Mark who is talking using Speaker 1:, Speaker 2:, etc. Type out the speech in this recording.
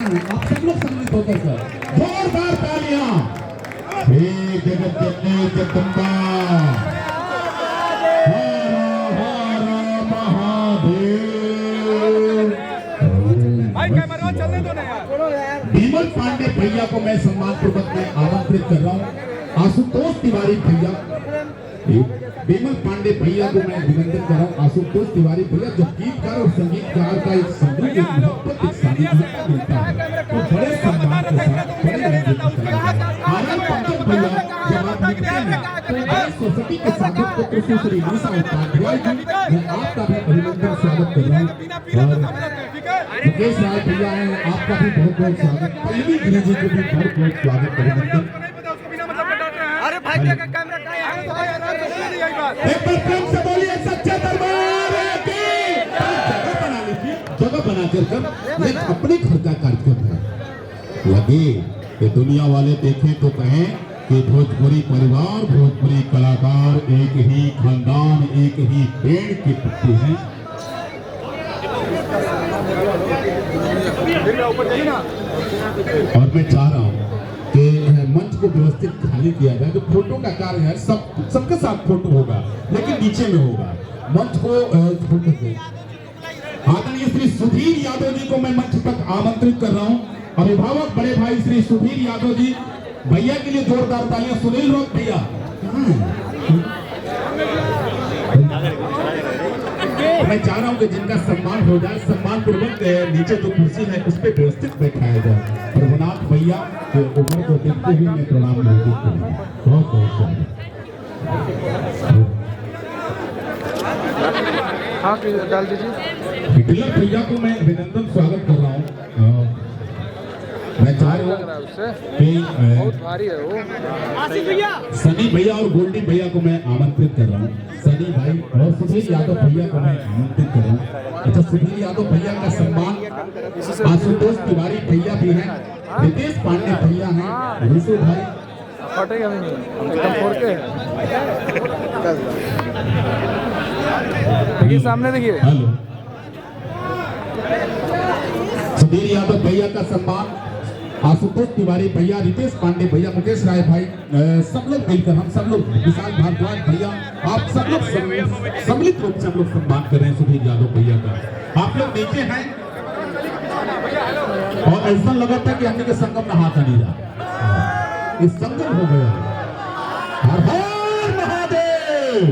Speaker 1: आप सब लोग सम्मिलित होकर सर जोरदार तालियां। हे जगत जननी जगदम्बा, हर हर महादेव।
Speaker 2: भाई कैमरा चलने दो ना यार।
Speaker 1: विमल पांडे भैया को मैं सम्मान पूर्वक में आमंत्रित कर रहा हूँ। आशुतोष तिवारी भैया, विमल पांडे भैया को मैं अभिनंदन कर रहा हूँ। आशुतोष तिवारी भैया जब गीतकार और संगीतकार का एक संगीत एक मोहब्बत एक सानिध्य मिलता है तो बड़े सम्मान के साथ बड़े रंगीन आनंद पंकज भैया जब आप लिखते हैं तो बड़ी सोसाइटी के साधक को कृष्ण श्री निशा उपाध्याय जी मैं आपका भी अभिनंदन स्वागत कर रहा हूँ। मुकेश राय भैया हैं, आपका भी बहुत बहुत स्वागत। पल्लवी गिरी जी को भी बहुत बहुत स्वागत अभिनंदन।
Speaker 2: अरे भाई क्या कैमरा का है तो भाई
Speaker 1: एक बार प्रेम से बोलिए सच्चे दरबार की। जगह बना कर एक अपने घर का कार्यक्रम है। लगे कि दुनिया वाले देखें तो कहें कि भोजपुरी परिवार भोजपुरी कलाकार एक ही खानदान एक ही पेड़ की पत्ती है। और मैं चाह रहा हूँ कि मंच को व्यवस्थित खाली किया जाए। जो फोटो का कार्य है सबके साथ फोटो होगा लेकिन नीचे में होगा। मंच को फोटो से आदरणीय श्री सुधीर यादव जी को मैं मंच तक आमंत्रित कर रहा हूं। अभिभावक बड़े भाई श्री सुधीर यादव जी, भैया के लिए जोरदार तालियां। सुनील रोक भैया, मैं चाह रहा हूं कि जिनका सम्मान हो जाए सम्मान पूर्वक नीचे जो कुर्सी है उस पर व्यवस्थित बैठाया जाए। प्रभुनाथ भैया के उम्र को देखते हुए मैं प्रणाम महसूस करूंगा। बहुत बहुत
Speaker 2: हाँ डाल दीजिए।
Speaker 1: टिलर भैया को मैं अभिनंदन स्वागत कर रहा हूँ। मैं चाह रहा हूँ कि
Speaker 2: बहुत भारी है वो।
Speaker 1: सनी भैया और गोल्डी भैया को मैं आमंत्रित कर रहा हूँ। सनी भाई और सुधीर यादव भैया को मैं आमंत्रित कर रहा हूँ। अच्छा, सुधीर यादव भैया का सम्मान आशुतोष तिवारी भैया भी हैं, रितेश पांडे भैया हैं, ऋषु भाई
Speaker 2: फटेगा भी नहीं हम फोड़ के। देखिए सामने देखिए।
Speaker 1: हेलो, सुधीर यादव भैया का सम्मान आशुतोष तिवारी भैया, रितेश पांडे भैया, मुकेश राय भाई, सब लोग मिलकर हम सब लोग, विशाल भारद्वाज भैया, आप सब लोग सम्मिलित रूप से हम लोग सम्मान कर रहे हैं सुधीर यादव भैया का। आप लोग नीचे हैं और ऐसा लगा था कि हमने के संगम नहा था नहीं रहा, इस संगम हो गया। हर हर महादेव।